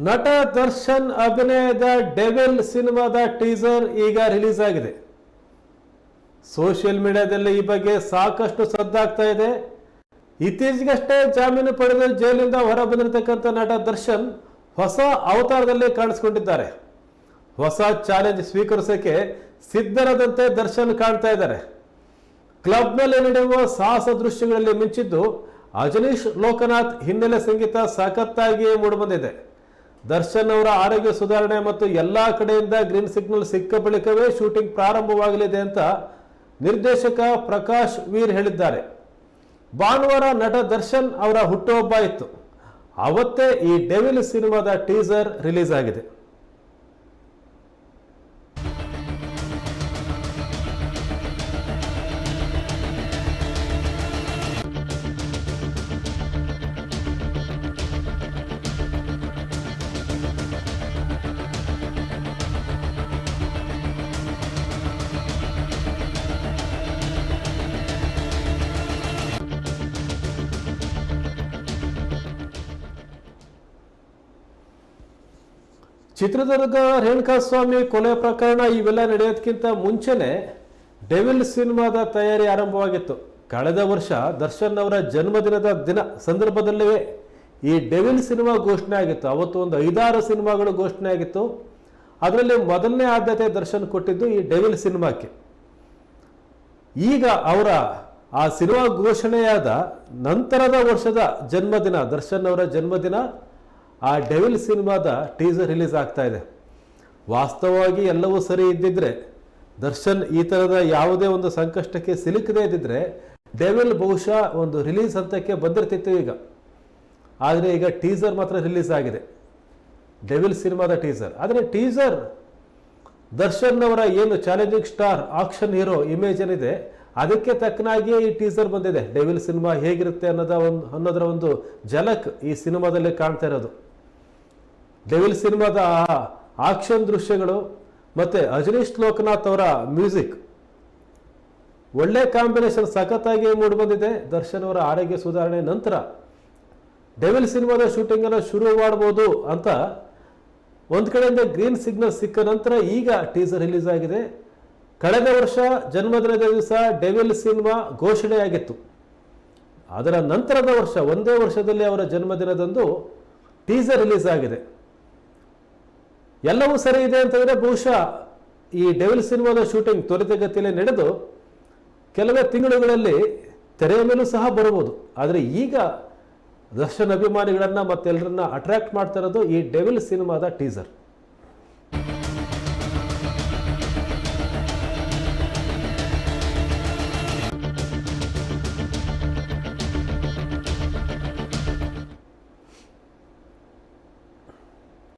ನಟ ದರ್ಶನ್ ಅಭಿನಯದ ಡೆವಿಲ್ ಸಿನಿಮಾದ ಟೀಸರ್ ಈಗ ರಿಲೀಸ್ ಆಗಿದೆ. ಸೋಷಿಯಲ್ ಮೀಡಿಯಾದಲ್ಲಿ ಈ ಬಗ್ಗೆ ಸಾಕಷ್ಟು ಸದ್ದಾಗ್ತಾ ಇದೆ. ಇತ್ತೀಚೆಗಷ್ಟೇ ಜಾಮೀನು ಪಡೆದು ಜೈಲಿಂದ ಹೊರ ಬಂದಿರತಕ್ಕಂಥ ನಟ ದರ್ಶನ್ ಹೊಸ ಅವತಾರದಲ್ಲಿ ಕಾಣಿಸಿಕೊಂಡಿದ್ದಾರೆ. ಹೊಸ ಚಾಲೆಂಜ್ ಸ್ವೀಕರಿಸಕ್ಕೆ ಸಿದ್ಧರಾದಂತೆ ದರ್ಶನ್ ಕಾಣ್ತಾ ಇದ್ದಾರೆ. ಕ್ಲಬ್ನಲ್ಲಿ ನಡೆಯುವ ಸಾಹಸ ದೃಶ್ಯಗಳಲ್ಲಿ ಮಿಂಚಿದ್ದು ಅಜನೀಶ್ ಲೋಕನಾಥ್ ಹಿನ್ನೆಲೆ ಸಂಗೀತ ಸಖತ್ತಾಗಿಯೇ ಮೂಡಿಬಂದಿದೆ. ದರ್ಶನ್ ಅವರ ಆರೋಗ್ಯ ಸುಧಾರಣೆ ಮತ್ತು ಎಲ್ಲಾ ಕಡೆಯಿಂದ ಗ್ರೀನ್ ಸಿಗ್ನಲ್ ಸಿಕ್ಕ ಬಳಿಕವೇ ಶೂಟಿಂಗ್ ಪ್ರಾರಂಭವಾಗಲಿದೆ ಅಂತ ನಿರ್ದೇಶಕ ಪ್ರಕಾಶ್ ವೀರ್ ಹೇಳಿದ್ದಾರೆ. ಭಾನುವಾರ ನಟ ದರ್ಶನ್ ಅವರ ಹುಟ್ಟುಹಬ್ಬ ಇತ್ತು. ಅವತ್ತೇ ಈ ಡೆವಿಲ್ ಸಿನಿಮಾದ ಟೀಸರ್ ರಿಲೀಸ್ ಆಗಿದೆ. ಚಿತ್ರದುರ್ಗ ರೇಣುಕಾಸ್ವಾಮಿ ಕೊಲೆ ಪ್ರಕರಣ ಇವೆಲ್ಲ ನಡೆಯೋದಕ್ಕಿಂತ ಮುಂಚೆನೆ ಡೆವಿಲ್ ಸಿನಿಮಾದ ತಯಾರಿ ಆರಂಭವಾಗಿತ್ತು. ಕಳೆದ ವರ್ಷ ದರ್ಶನ್ ಅವರ ಜನ್ಮದಿನದ ಸಂದರ್ಭದಲ್ಲೇ ಈ ಡೆವಿಲ್ ಸಿನಿಮಾ ಘೋಷಣೆ ಆಗಿತ್ತು. ಅವತ್ತು ಒಂದು 5-6 ಸಿನಿಮಾಗಳು ಘೋಷಣೆ ಆಗಿತ್ತು. ಅದರಲ್ಲಿ ಮೊದಲನೇ ಆದ್ಯತೆ ದರ್ಶನ್ ಕೊಟ್ಟಿದ್ದು ಈ ಡೆವಿಲ್ ಸಿನಿಮಾಕ್ಕೆ. ಈಗ ಅವರ ಆ ಸಿನಿಮಾ ಘೋಷಣೆಯಾದ ನಂತರದ ವರ್ಷದ ಜನ್ಮದಿನ, ದರ್ಶನ್ ಅವರ ಜನ್ಮದಿನ, ಆ ಡೆವಿಲ್ ಸಿನಿಮಾದ ಟೀಸರ್ ರಿಲೀಸ್ ಆಗ್ತಾ ಇದೆ. ವಾಸ್ತವವಾಗಿ ಎಲ್ಲವೂ ಸರಿ ಇದ್ದಿದ್ರೆ, ದರ್ಶನ್ ಈ ಥರದ ಯಾವುದೇ ಒಂದು ಸಂಕಷ್ಟಕ್ಕೆ ಸಿಲುಕದೇ ಇದ್ದಿದ್ರೆ ಡೆವಿಲ್ ಬಹುಶಃ ಒಂದು ರಿಲೀಸ್ ಹಂತಕ್ಕೆ ಬಂದಿರ್ತಿತ್ತು ಈಗ. ಆದರೆ ಈಗ ಟೀಸರ್ ಮಾತ್ರ ರಿಲೀಸ್ ಆಗಿದೆ, ಡೆವಿಲ್ ಸಿನಿಮಾದ ಟೀಸರ್. ಆದರೆ ಟೀಸರ್ ದರ್ಶನ್ ಅವರ ಏನು challenging star, action hero image ಏನಿದೆ ಅದಕ್ಕೆ ತಕ್ಕನಾಗಿಯೇ ಈ ಟೀಸರ್ ಬಂದಿದೆ. ಡೆವಿಲ್ ಸಿನಿಮಾ ಹೇಗಿರುತ್ತೆ ಅನ್ನೋದರ ಒಂದು ಝಲಕ್ ಈ ಸಿನಿಮಾದಲ್ಲಿ ಕಾಣ್ತಾ ಇರೋದು. ಡೆವಿಲ್ ಸಿನಿಮಾದ ಆಕ್ಷನ್ ದೃಶ್ಯಗಳು ಮತ್ತು ಅಜನೀಶ್ ಲೋಕನಾಥ್ ಅವರ ಮ್ಯೂಸಿಕ್ ಒಳ್ಳೆ ಕಾಂಬಿನೇಷನ್ ಸಖತ್ತಾಗಿ ಮೂಡಿಬಂದಿದೆ. ದರ್ಶನ್ ಅವರ ಆರೋಗ್ಯ ಸುಧಾರಣೆ ನಂತರ ಡೆವಿಲ್ ಸಿನಿಮಾದ ಶೂಟಿಂಗನ್ನು ಶುರು ಮಾಡಬಹುದು ಅಂತ ಒಂದು ಕಡೆಯಿಂದ ಗ್ರೀನ್ ಸಿಗ್ನಲ್ ಸಿಕ್ಕ ನಂತರ ಈಗ ಟೀಸರ್ ರಿಲೀಸ್ ಆಗಿದೆ. ಕಳೆದ ವರ್ಷ ಜನ್ಮದಿನದ ದಿವಸ ಡೆವಿಲ್ ಸಿನಿಮಾ ಘೋಷಣೆಯಾಗಿತ್ತು. ಅದರ ನಂತರದ ವರ್ಷ, ಒಂದೇ ವರ್ಷದಲ್ಲಿ ಅವರ ಜನ್ಮದಿನದಂದು ಟೀಸರ್ ರಿಲೀಸ್ ಆಗಿದೆ. ಎಲ್ಲವೂ ಸರಿ ಇದೆ ಅಂತಂದರೆ ಬಹುಶಃ ಈ ಡೆವಿಲ್ ಸಿನಿಮಾದ ಶೂಟಿಂಗ್ ತ್ವರಿತಗತಿಯಲ್ಲಿ ನಡೆದು ಕೆಲವೇ ತಿಂಗಳುಗಳಲ್ಲಿ ತೆರೆಯ ಮೇಲೂ ಸಹ ಬರಬಹುದು. ಆದರೆ ಈಗ ದರ್ಶನ್ ಅಭಿಮಾನಿಗಳನ್ನು ಮತ್ತೆಲ್ಲರನ್ನ ಅಟ್ರಾಕ್ಟ್ ಮಾಡ್ತಾ ಇರೋದು ಈ ಡೆವಿಲ್ ಸಿನಿಮಾದ ಟೀಸರ್.